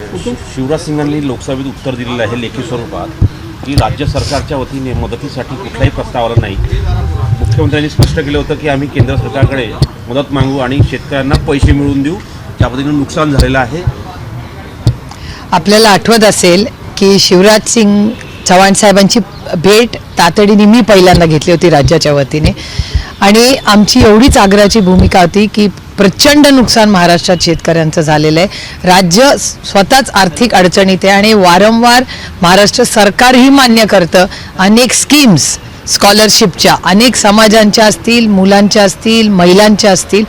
शिवराज सिंगांनी लोकसभेत उत्तर दिलेलं आहे लेखी स्वरूपात की राज्य सरकारच्या वतीने मदतीसाठी कुठलाही प्रस्ताव आला नाही. मुख्यमंत्र्यांनी स्पष्ट केलं होतं की आम्ही केंद्र सरकारकडे मदत मागू आणि शेतकऱ्यांना पैसे मिळवून देऊ, त्या पद्धतीने नुकसान झालेलं आहे. आपल्याला आठवत असेल की शिवराज सिंग चव्हाण साहेबांची भेट तातडीने मी पहिल्यांदा घेतली होती राज्याच्या वतीने आणि आमची एवढीच आग्रहाची भूमिका होती की प्रचंड नुकसान महाराष्ट्रात शेतकऱ्यांचं झालेलं आहे. राज्य स्वतःच आर्थिक अडचणीत आहे आणि वारंवार महाराष्ट्र सरकारही मान्य करतं अनेक स्कीम्स स्कॉलरशिपच्या, अनेक समाजांच्या असतील, मुलांच्या असतील, महिलांच्या असतील,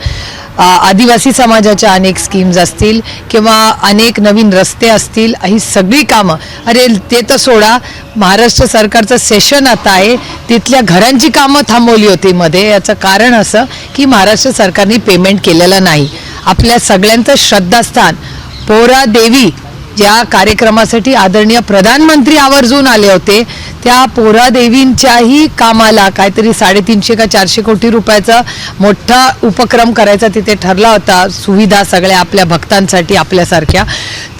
आदिवासी समाजाच्या अनेक स्कीम्स असतील किंवा अनेक नवीन रस्ते असतील, ही सगळी कामं अरे ते तर सोडा, महाराष्ट्र सरकारचं सेशन आता आहे तिथल्या घरांची कामं थांबवली होती मध्ये. याचं कारण असं की महाराष्ट्र सरकारने पेमेंट केलेलं नाही. आपल्या सगळ्यांचं श्रद्धास्थान पोरा देवी ज्या कार्यक्रमासाठी आदरणीय प्रधानमंत्री आवर्जून आले होते त्या पोरा देवींच्याही कामाला काहीतरी 350 का 400 कोटी रुपयाचा मोठा उपक्रम करायचा तिथे ठरला होता, सुविधा सगळ्या आपल्या भक्तांसाठी आपल्यासारख्या,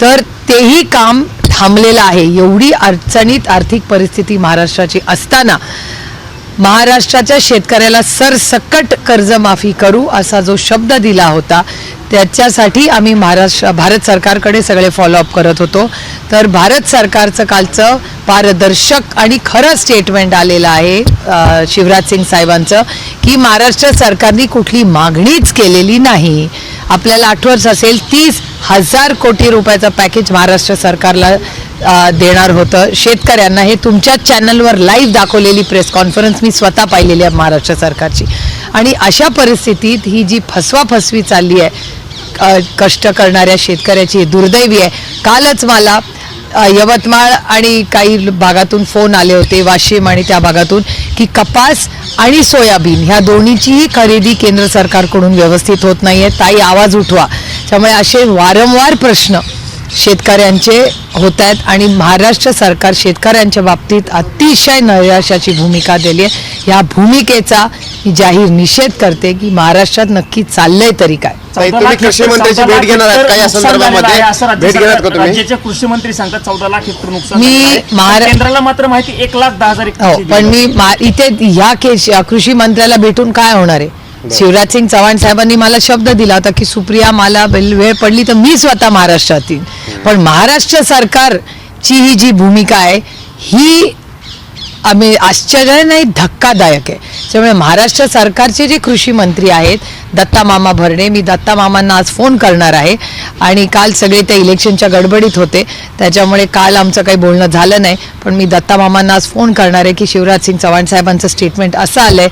तर तेही काम थांबलेलं आहे. एवढी अडचणीत आर्थिक परिस्थिती महाराष्ट्राची असताना महाराष्ट्राच्या शेतकऱ्याला सरसकट कर्जमाफी करू असा जो शब्द दिला होता त्याच्यासाठी आम्ही भारत सरकारकडे सगळे फॉलोअप करत होतो. तर भारत सरकारचं कालचं पारदर्शक आणि खरं स्टेटमेंट आलेलं आहे शिवराज सिंग साहेबांचं की महाराष्ट्र सरकारने कुठली मागणीच केलेली नाही. आपल्याला आठवत असेल 30,000 कोटी रुपयाचं पॅकेज महाराष्ट्र सरकारला देणार होतं शेतकऱ्यांना. हे तुमच्या चॅनलवर लाईव्ह दाखवलेली प्रेस कॉन्फरन्स मी स्वतः पाहिलेली आहे महाराष्ट्र सरकारची. आणि अशा परिस्थितीत ही जी फसवाफसवी चालली आहे कष्ट करणाऱ्या शेतकऱ्याची दुर्दैवी आहे. कालच मला यवतमाळ आणि काही भागातून फोन आले होते, वाशिम आणि त्या भागातून, की कपास आणि सोयाबीन ह्या दोन्हीचीही खरेदी केंद्र सरकारकडून व्यवस्थित होत नाही आहे. ताई आवाज उठवा. त्यामुळे असे वारंवार प्रश्न शेतकऱ्यांचे होत आहेत आणि महाराष्ट्र सरकार शेतकऱ्यांच्या बाबतीत अतिशय नैराश्याची भूमिका दिली आहे. या भूमिकेचा मी जाहीर निषेध करते की महाराष्ट्रात नक्की चाललंय तरी काय. तुम्ही कृषी मंत्र्याची भेट घेणार आहात का या संदर्भामध्ये? भेट घेणार का तुम्ही? राज्याचे कृषी मंत्री सांगतात 14 लाख हेक्टर नुकसान. मी केंद्राला मात्र माहिती 1,10,000 हेक्टर. पण मी इथे ह्या कृषी मंत्र्याला भेटून काय होणार आहे? शिवराज सिंग चव्हाण साहेबांनी मला शब्द दिला होता की सुप्रिया मला वेळ पडली तर मी स्वतः महाराष्ट्रात येईन. पण महाराष्ट्र सरकारची ही जी भूमिका आहे ही आम्ही आश्चर्य नाही धक्कादायक आहे. त्यामुळे महाराष्ट्र सरकारचे जे कृषी मंत्री आहेत दत्ता मामा भरणे, मी दत्ता मामांना आज फोन करणार आहे आणि काल सगळे त्या इलेक्शनच्या गडबडीत होते त्याच्यामुळे काल आमचं काही बोलणं झालं नाही. पण मी दत्ता मामांना आज फोन करणार आहे की शिवराज सिंग चव्हाण साहेबांचं स्टेटमेंट असं आलंय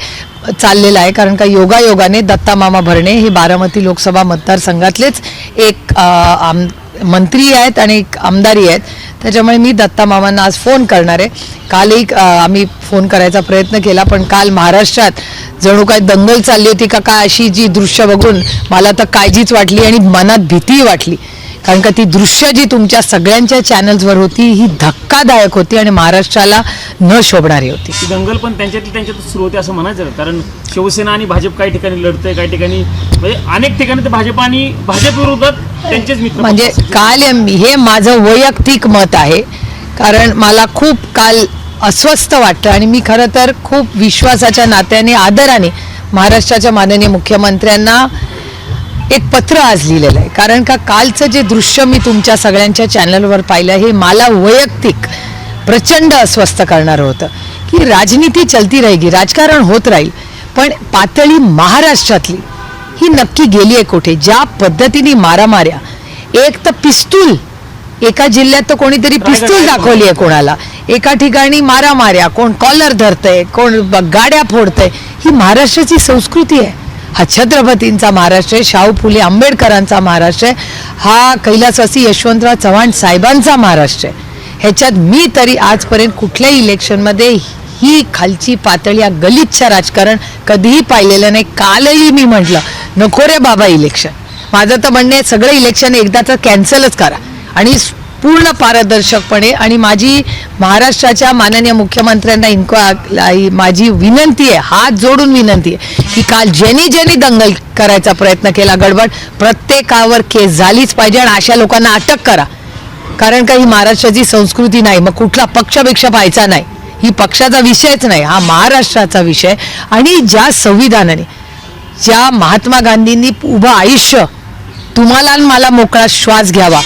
चाललेलं आहे कारण का योगायोगाने दत्ता मामा भरणे हे बारामती लोकसभा मतदारसंघातलेच एक मंत्री आहेत आणि एक आमदारी आहेत. त्याच्यामुळे मी दत्ता मामांना आज फोन करणार आहे. कालही आम्ही फोन करायचा प्रयत्न केला पण काल महाराष्ट्रात जणू काय दंगल चालली होती का काय अशी जी दृश्य बघून मला तर काळजीच वाटली आणि मनात भीतीही वाटली कारण का ती दृश्य जी तुमच्या सगळ्यांच्या चॅनल्सवर होती ही धक्कादायक होती आणि महाराष्ट्राला न शोभणारी होती. ती दंगल पण त्यांच्यात सुरू होते असं म्हणायचं कारण शिवसेना आणि भाजप काही ठिकाणी लढतंय, काही ठिकाणी म्हणजे अनेक ठिकाणी ते भाजप आणि भाजप विरोधात त्यांचेच मित्र. म्हणजे काल हे माझं वैयक्तिक मत आहे कारण मला खूप काल अस्वस्थ वाटतं आणि मी खरं तर खूप विश्वासाच्या नात्याने आदराने महाराष्ट्राच्या माननीय मुख्यमंत्र्यांना एक पत्र आज लिहिलेलं आहे कारण का कालचं जे दृश्य मी तुमच्या सगळ्यांच्या चॅनलवर पाहिलं हे मला वैयक्तिक प्रचंड अस्वस्थ करणारं होतं की राजनीती चलती राहिली, राजकारण होत राहील पण पातळी महाराष्ट्रातली ही नक्की गेली आहे कुठे? ज्या पद्धतीने मारामाऱ्या, एक तर पिस्तूल, एका जिल्ह्यात तर कोणीतरी पिस्तूल दाखवली आहे कोणाला, एका ठिकाणी मारामाऱ्या, कोण कॉलर धरतंय, कोण गाड्या फोडतंय. ही महाराष्ट्राची संस्कृती आहे. हा छत्रपतींचा महाराष्ट्र आहे, शाहू फुले आंबेडकरांचा महाराष्ट्र आहे, हा कैलासवासी यशवंतराव चव्हाण साहेबांचा महाराष्ट्र आहे. ह्याच्यात मी तरी आजपर्यंत कुठल्याही इलेक्शनमध्ये ही खालची पातळी गलिच्छ राजकारण कधीही पाहिलेलं नाही. कालही मी म्हटलं नको रे बाबा इलेक्शन. माझं तर म्हणणं आहे सगळं इलेक्शन एकदाचं कॅन्सलच करा आणि पूर्ण पारदर्शकपणे. आणि माझी महाराष्ट्राच्या माननीय मुख्यमंत्र्यांना माझी विनंती आहे, हात जोडून विनंती आहे की काल ज्यांनी दंगल करायचा प्रयत्न केला गडबड, प्रत्येकावर केस झालीच पाहिजे आणि अशा लोकांना अटक करा. कारण का ही महाराष्ट्राची संस्कृती नाही, मग कुठला पक्षापेक्षा पाहायचा नाही, ही पक्षाचा विषयच नाही, हा महाराष्ट्राचा विषय. आणि ज्या संविधानाने, ज्या महात्मा गांधींनी उभं आयुष्य तुम्हाला आणि मला मोकळा श्वास घ्यावा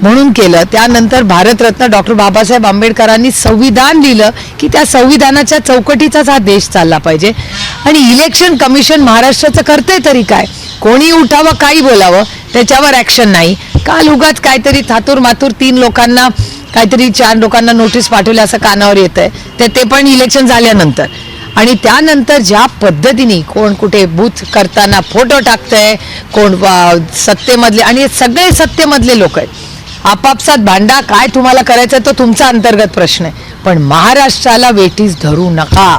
म्हणून केलं, त्यानंतर भारतरत्न डॉक्टर बाबासाहेब आंबेडकरांनी संविधान लिहिलं की त्या संविधानाच्या चौकटीचाच हा देश चालला पाहिजे. आणि इलेक्शन कमिशन महाराष्ट्राचं करते तरी काय, कोणी उठावं काही बोलावं त्याच्यावर ॲक्शन नाही. काल उगाच काहीतरी थातूर मातूर 3 लोकांना काहीतरी 4 लोकांना नोटीस पाठवली असं कानावर येत आहे, ते पण इलेक्शन झाल्यानंतर. आणि त्यानंतर ज्या पद्धतीने कोण कुठे बूथ करताना फोटो टाकतंय, कोण सत्तेमधले, आणि सगळे सत्तेमधले लोक आहेत, आपापसात भांडा, काय तुम्हाला करायचं तो तुमचा अंतर्गत प्रश्न आहे, पण महाराष्ट्राला वेठीस धरू नका.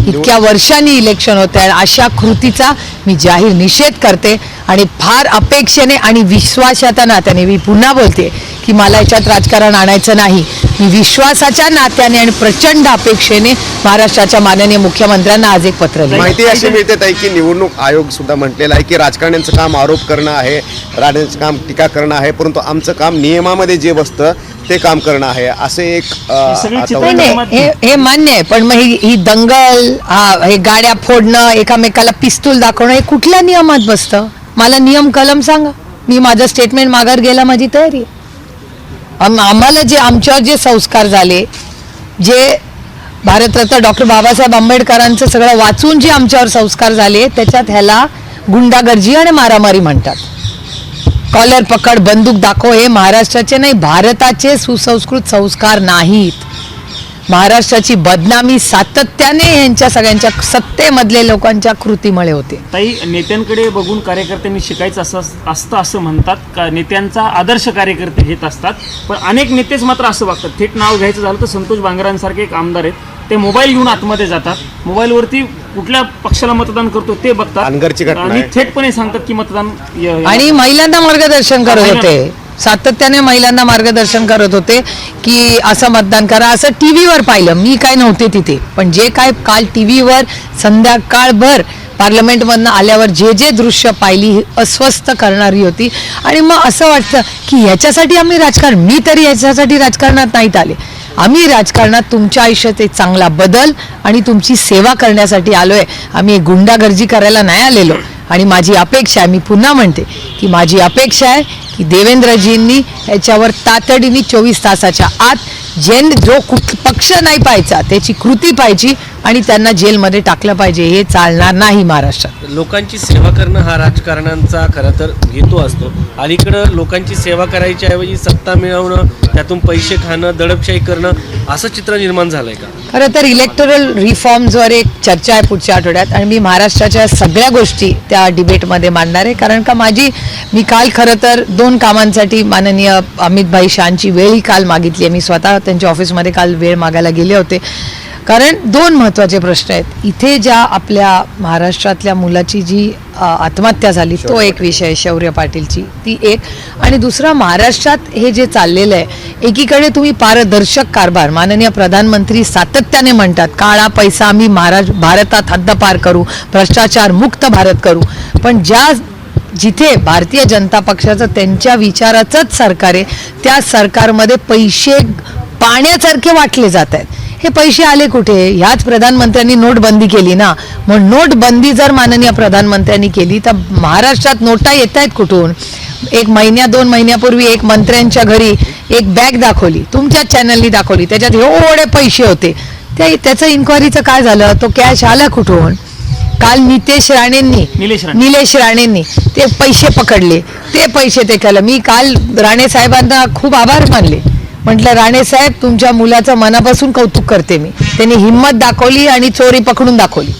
इतक्या वर्षांनी इलेक्शन होते आहे, अशा कृतीचा मी जाहीर निषेध करते. आणि फार अपेक्षेने आणि विश्वासाच्या नात्याने मी पुन्हा बोलते की मला याच्यात राजकारण आणायचं नाही. मी विश्वासाच्या नात्याने आणि प्रचंड अपेक्षेने महाराष्ट्राच्या माननीय मुख्यमंत्र्यांना आज एक पत्र लिहिलं. माहिती अशी मिळते ताई की निवडणूक आयोग सुद्धा म्हटलेलं आहे की राजकारण्यांचं काम आरोप करणं आहे, राजकारण्यांचं काम टीका करणं आहे, परंतु आमचं काम नियमामध्ये जे बसतं ते काम करणं आहे, असे एक नाही, नाही, हे मान्य आहे, पण मग ही दंगल, हे गाड्या फोडणं, एकामेकाला पिस्तूल दाखवणं, हे कुठल्या नियमात बसतं? मला नियम कलम सांगा, मी माझं स्टेटमेंट माघार घ्यायला माझी तयारी आहे. आम्हाला जे आमच्यावर जे संस्कार झाले, जे भारतरत्न डॉक्टर बाबासाहेब आंबेडकरांचं सगळं वाचून जे आमच्यावर संस्कार झाले, त्याच्यात ह्याला गुंडागर्जी आणि मारामारी म्हणतात. कॉलर पकड, बंदूक दाखव, हे महाराष्ट्राचे नाही, भारताचे सुसंस्कृत संस्कार नाहीत. महाराष्ट्राची बदनामी सातत्याने यांच्या सगळ्यांच्या सत्तेमधले लोकांच्या कृतीमुळे होते. ताई, नेत्यांकडे बघून कार्यकर्त्यांनी शिकायचं असतं असं म्हणतात का? नेत्यांचा आदर्श कार्यकर्ते घेत असतात, पण अनेक नेतेच मात्र असं वागतात. थेट नाव घ्यायचं झालं तर संतोष बांगरांसारखे एक आमदार आहेत, ते मोबाईल घेऊन आतमध्ये जातात, मोबाईलवरती कुठल्या पक्षाला मतदान करतो ते बघतात आणि थेटपणे सांगतात की मतदान. आणि महिलांना मार्गदर्शन करत होते, सातत्याने महिलांना मार्गदर्शन करत होते की असं मतदान करा, असं टीव्हीवर पाहिलं. मी काय नव्हते तिथे, पण जे काय काल टीव्हीवर संध्याकाळभर पार्लमेंटमधनं आल्यावर जे जे दृश्य पाहिली, ही अस्वस्थ करणारी होती. आणि मग असं वाटतं की ह्याच्यासाठी आम्ही राजकारण, मी तरी ह्याच्यासाठी राजकारणात नाहीत आले, आम्ही राजकारणात तुमच्या आयुष्यात एक चांगला बदल आणि तुमची सेवा करण्यासाठी आलोय, आम्ही गुंडागर्जी करायला नाही आलेलो. आणि माझी अपेक्षा आहे, मी पुन्हा म्हणते की माझी अपेक्षा आहे की देवेंद्रजींनी याच्यावर तातडीने 24 तासाच्या आत जो पक्ष नाही पाहायचा त्याची कृती पाहिजे आणि त्यांना जेलमध्ये टाकलं पाहिजे. हे चालणार नाही महाराष्ट्रात. लोकांची सेवा करणं हा राजकारण्यांचा खरं तर हेतू असतो. अलीकडं लोकांची सेवा करायच्या ऐवजी सत्ता मिळवणं, त्यातून पैसे खाणं, दडपशाही करणं, असं चित्र निर्माण झालंय का? खरं तर इलेक्टोरल रिफॉर्म्सवर एक चर्चा आहे पुढच्या आठवड्यात, आणि मी महाराष्ट्राच्या सगळ्या गोष्टी त्या डिबेटमध्ये मांडणार आहे. कारण का मी काल खरं तर 2 कामांसाठी माननीय अमित भाई शाहची वेळही काल मागितली आहे. मी स्वतः त्यांच्या ऑफिसमध्ये काल वेळ मागायला गेले होते, कारण 2 महत्त्वाचे प्रश्न आहेत. इथे ज्या आपल्या महाराष्ट्रातल्या मुलाची जी आत्महत्या झाली तो एक विषय, शौर्य पाटीलची ती एक, आणि दुसरा महाराष्ट्रात हे जे चाललेलं आहे, एकीकडे तुम्ही पारदर्शक कारभार, माननीय प्रधानमंत्री सातत्याने म्हणतात काळा पैसा आम्ही भारतात हद्दपार करू, भ्रष्टाचार मुक्त भारत करू, पण जिथे भारतीय जनता पक्षाचं त्यांच्या विचाराचंच सरकार आहे, त्या सरकारमध्ये पैसे पाण्यासारखे वाटले जात आहेत. हे पैसे आले कुठे? ह्याच प्रधानमंत्र्यांनी नोटबंदी केली ना, मग नोटबंदी जर माननीय प्रधानमंत्र्यांनी केली तर महाराष्ट्रात नोटा येत आहेत कुठून? 1-2 महिन्यापूर्वी एक मंत्र्यांच्या घरी एक बॅग दाखवली, तुमच्याच चॅनलनी दाखवली, त्याच्यात एवढे पैसे होते. त्याचं इन्क्वायरीचं काय झालं? तो कॅश आला कुठून? काल निलेश राणेंनी ते पैसे पकडले, ते पैसे ते केलं. मी काल राणे साहेबांना खूप आभार मानले, म्हटलं राणे साहेब तुमच्या मुलाचं मनापासून कौतुक करते मी, त्यांनी हिंमत दाखवली आणि चोरी पकडून दाखवली.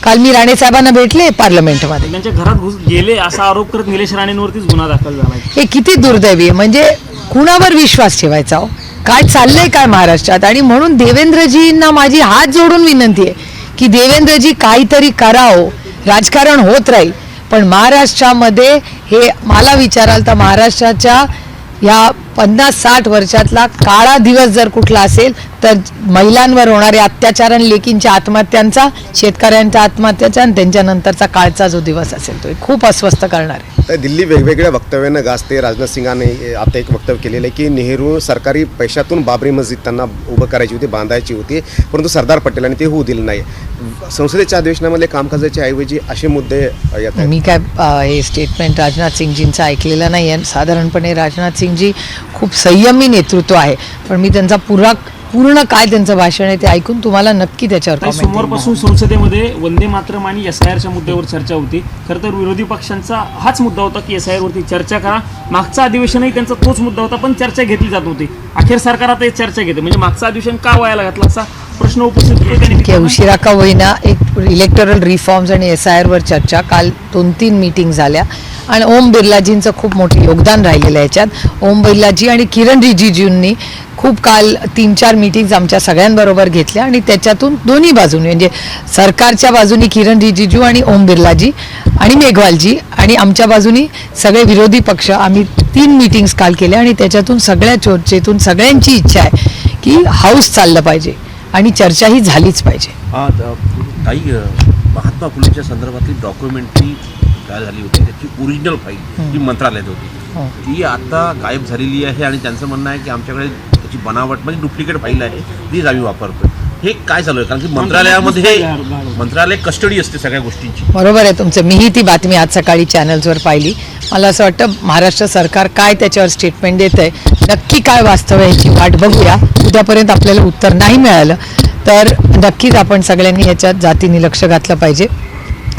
काल मी राणे साहेबांना भेटले पार्लमेंटमध्ये, त्यांच्या घरात गेले असा आरोप करत निलेश राणेंवरतीच गुन्हा दाखल झाला. हे किती दुर्दैवी आहे, म्हणजे कुणावर विश्वास ठेवायचा हो? काय चाललंय काय महाराष्ट्रात? आणि म्हणून देवेंद्रजींना माझी हात जोडून विनंती आहे की देवेंद्रजी काहीतरी करावं, राजकारण होत राहील, पण महाराष्ट्रामध्ये हे मला विचाराल तर महाराष्ट्राच्या या 50-60 वर्षातला काळा दिवस जर कुठला असेल तर महिलांवर होणारे अत्याचार आणि लेकींच्या आत्महत्यांचा, शेतकऱ्यांच्या आत्महत्याचा आणि त्यांच्यानंतरचा काळचा जो दिवस असेल तो खूप अस्वस्थ करणार आहे. तर दिल्ली वेगवेगळ्या वक्तव्यानं गाजते. राजनाथ सिंगाने आता एक वक्तव्य केलेलं आहे की नेहरू सरकारी पैशातून बाबरी मस्जिद त्यांना उभं करायची होती, बांधायची होती, परंतु सरदार पटेलांनी ते होऊ दिलं नाही. संसदेच्या अधिवेशनामध्ये कामकाजाच्या ऐवजी असे मुद्दे येत आहेत. मी काय हे स्टेटमेंट राजनाथ सिंगजींचं ऐकलेलं नाही आहे. साधारणपणे राजनाथ सिंगजी खूप संयमी नेतृत्व आहे, पण मी त्यांचा पूर्ण काय त्यांचं भाषण आहे ते ऐकून तुम्हाला नक्की त्याच्यावर ताई, comment देईन. सोमवारपासून संसदेमध्ये वंदे मातरम आणि SIRच्या मुद्द्यावर चर्चा होती. खरं तर विरोधी पक्षांचा हाच मुद्दा होता की SIR वरती चर्चा करा. मागचं अधिवेशनही त्यांचा तोच मुद्दा होता, पण चर्चा घेतली जात होती. अखेर सरकार आता चर्चा घेते, म्हणजे मागचं अधिवेशन का व्हायला घातला असा प्रश्न उपस्थित होतो की त्यांनी. उशिरा का होईना एक इलेक्टोरल रिफॉर्म्स आणि SIR वर चर्चा काल 2-3 मीटिंग झाल्या आणि ओम बिर्लाजींचं खूप मोठं योगदान राहिलेलं आहे याच्यात. ओम बिर्लाजी आणि किरण रिजिजूंनी खूप काल 3-4 मीटिंग्स आमच्या सगळ्यांबरोबर घेतल्या आणि त्याच्यातून दोन्ही बाजूने म्हणजे सरकारच्या बाजूनी किरण रिजिजू आणि ओम बिर्लाजी आणि मेघवालजी आणि आमच्या बाजूनी सगळे विरोधी पक्ष आम्ही 3 मीटिंग्स काल केल्या आणि त्याच्यातून सगळ्या चर्चेतून सगळ्यांची इच्छा आहे की हाऊस चाललं पाहिजे आणि चर्चा ही झालीच पाहिजे. काही महात्मा फुलेच्या संदर्भातली डॉक्युमेंटरी तयार झाली होती, त्याची ओरिजिनल फाईल जी मंत्रालयात होती ती आता गायब झालेली आहे आणि त्यांचं म्हणणं आहे की आमच्याकडे त्याची बनावट म्हणजे डुप्लिकेट फाईल आहे तीच आम्ही वापरतो. हे काय चालू आहे? कारण की मंत्रालय कस्टडी असते सगळ्या गोष्टींची. बरोबर आहे तुमचं. मीही ती बातमी आज सकाळी चॅनल्सवर पाहिली. मला असं वाटतं महाराष्ट्र सरकार काय त्याच्यावर स्टेटमेंट देत आहे, नक्की काय वास्तव आहे याची वाट बघूया. उद्यापर्यंत आपल्याला उत्तर नाही मिळालं तर नक्कीच आपण सगळ्यांनी ह्याच्यात जातीने लक्ष घातलं पाहिजे.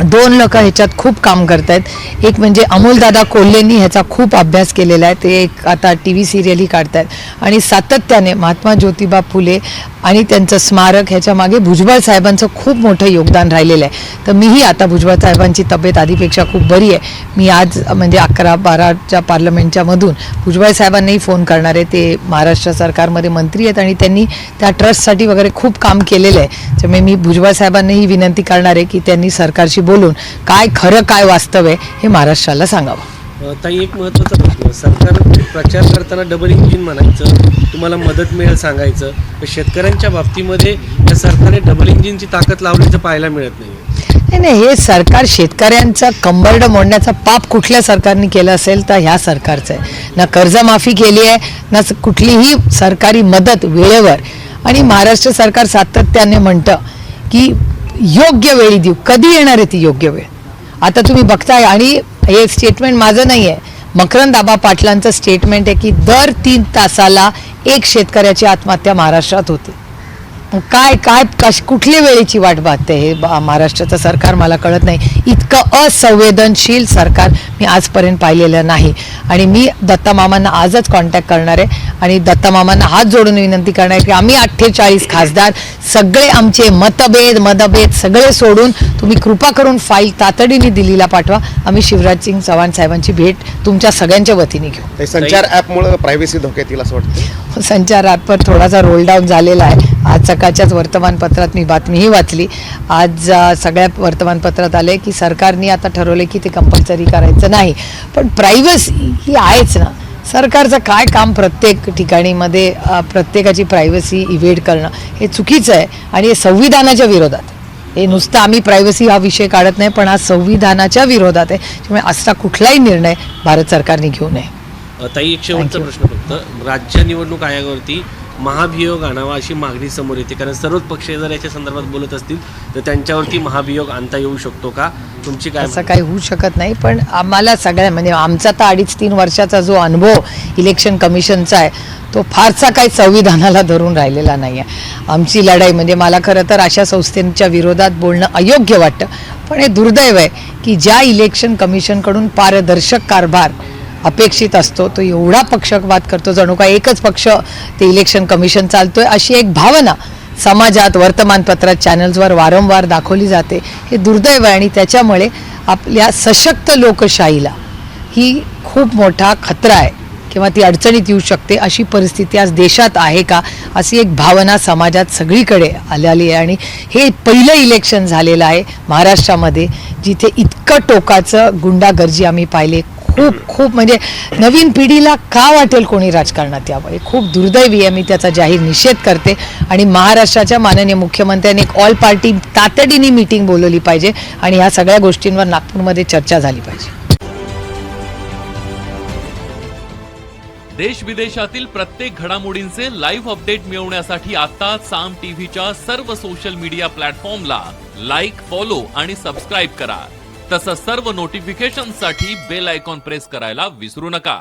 2 लोक ह्याच्यात खूप काम करत आहेत. एक म्हणजे अमोलदादा कोल्हेंनी ह्याचा खूप अभ्यास केलेला आहे. ते एक आता TV सिरियलही काढतायत आणि सातत्याने महात्मा ज्योतिबा फुले आणि त्यांचं स्मारक ह्याच्या मागे भुजबळ साहेबांचं खूप मोठं योगदान राहिलेलं आहे. तर मीही आता भुजबळ साहेबांची तब्येत आधीपेक्षा खूप बरी आहे. मी आज म्हणजे 11-12च्या पार्लमेंटच्या मधून भुजबळ साहेबांनाही फोन करणार आहे. ते महाराष्ट्र सरकारमध्ये मंत्री आहेत आणि त्यांनी त्या ट्रस्टसाठी वगैरे खूप काम केलेलं आहे. त्यामुळे मी भुजबळ साहेबांनाही विनंती करणार आहे की त्यांनी सरकारशी बोलून काय खरं काय वास्तव आहे हे महाराष्ट्राला सांगावं. ताई, एक महत्त्वाचा प्रश्न. सरकार प्रचार करताना डबल इंजिन म्हणायचं, तुम्हाला मदत मिळेल सांगायचं, पण शेतकऱ्यांच्या बाबतीमध्ये या सरकारने डबल इंजिनची ताकद लावल्याचं पाहायला मिळत नाही. नाही, हे सरकार शेतकऱ्यांचं कंबरडं मोडण्याचा पाप कुठल्या सरकारने केलं असेल तर ह्या सरकारचं आहे. ना कर्जमाफी केली आहे, ना कुठलीही सरकारी मदत वेळेवर. आणि महाराष्ट्र सरकार सातत्याने म्हणतं की योग्य वेळी देऊ. कधी येणार आहे ती योग्य वेळ? आता तुम्ही बघताय आणि हे स्टेटमेंट माझं नाही आहे, मकरंद आबा पाटलांचं स्टेटमेंट आहे की दर 3 तासाला एक शेतकऱ्याची आत्महत्या महाराष्ट्रात होते. काय काय कुठल्या वेळेची वाट पाहते हे महाराष्ट्राचं सरकार? मला कळत नाही. इतकं असंवेदनशील सरकार मी आजपर्यंत पाहिलेलं नाही. आणि मी दत्ता मामांना आजच कॉन्टॅक्ट करणार आहे आणि दत्ता मामांना हात जोडून विनंती करणार आहे की आम्ही 48 खासदार सगळे आमचे मतभेद सगळे सोडून तुम्ही कृपा करून फाईल तातडीने दिल्लीला पाठवा. आम्ही शिवराज सिंग चव्हाण साहेबांची भेट तुमच्या सगळ्यांच्या वतीने घेऊ. संचार ॲपमुळे प्रायव्हसी धोक्यात येईल असं वाटतं? संचार ॲपवर थोडासा रोल डाऊन झालेला आहे. आज सकाळच्याच वर्तमानपत्रात मी बातमीही वाचली. आज सगळ्या वर्तमानपत्रात आले की सरकारने आता ठरवले की ते कंपल्सरी करायचं नाही. पण प्रायव्हसी ही आहेच ना. सरकारचं काय काम प्रत्येक ठिकाणी मध्ये प्रत्येकाची प्रायव्हसी इव्हेड करणं हे चुकीचं आहे आणि हे संविधानाच्या विरोधात. हे नुसतं आम्ही प्रायव्हसी हा विषय काढत नाही, पण हा संविधानाच्या विरोधात आहे. त्यामुळे असा कुठलाही निर्णय भारत सरकारने घेऊ नये. ताई, एक शेवटचा प्रश्न फक्त. राज्य निवडणूक आयोगावरती महाभियोग आणावा अशी मागणी समोर येते, कारण सर्वच पक्ष जर याच्या संदर्भात बोलत असतील तर त्यांच्यावरती महाभियोग आणता येऊ शकतो का? तुमची काय? असं काही होऊ शकत नाही. पण आम्हाला सगळ्या म्हणजे आमचा तर 2.5-3 वर्षाचा जो अनुभव इलेक्शन कमिशनचा आहे तो फारसा काही संविधानाला धरून राहिलेला नाही आहे. आमची लढाई म्हणजे मला खरं तर अशा संस्थेच्या विरोधात बोलणं अयोग्य वाटतं. पण हे दुर्दैव आहे की ज्या इलेक्शन कमिशनकडून पारदर्शक कारभार अपेक्षित असतो तो एवढा पक्षपात करतो, जणू का एकच पक्ष ते इलेक्शन कमिशन चालतोय अशी एक भावना समाजात, वर्तमानपत्रात, चॅनल्सवर वारंवार दाखवली जाते. हे दुर्दैव आहे आणि त्याच्यामुळे आपल्या सशक्त लोकशाहीला ही खूप मोठा खतरा आहे किंवा ती अडचणीत येऊ शकते. अशी परिस्थिती आज देशात आहे का अशी एक भावना समाजात सगळीकडे आलेली आहे. आणि हे पहिलं इलेक्शन झालेलं आहे महाराष्ट्रामध्ये जिथे इतकं टोकाचं गुंडागर्दी आम्ही पाहिले. खूप म्हणजे नवीन पिढीला का वाटेल कोणी राजकारणात यावं? हे खूप दुर्दैवी आहे. मी त्याचा जाहीर निषेध करते आणि महाराष्ट्राच्या माननीय मुख्यमंत्र्यांनी एक ऑल पार्टी तातडीने मीटिंग बोलवली पाहिजे आणि ह्या सगळ्या गोष्टींवर नागपूरमध्ये चर्चा झाली पाहिजे. देश विदेशातील प्रत्येक घडामोडींचे लाईव्ह अपडेट मिळवण्यासाठी आता साम टीव्हीच्या सर्व सोशल मीडिया प्लॅटफॉर्मला लाईक, फॉलो आणि सबस्क्राईब करा. तसंच सर्व नोटिफिकेशनसाठी बेल आयकॉन प्रेस करायला विसरू नका.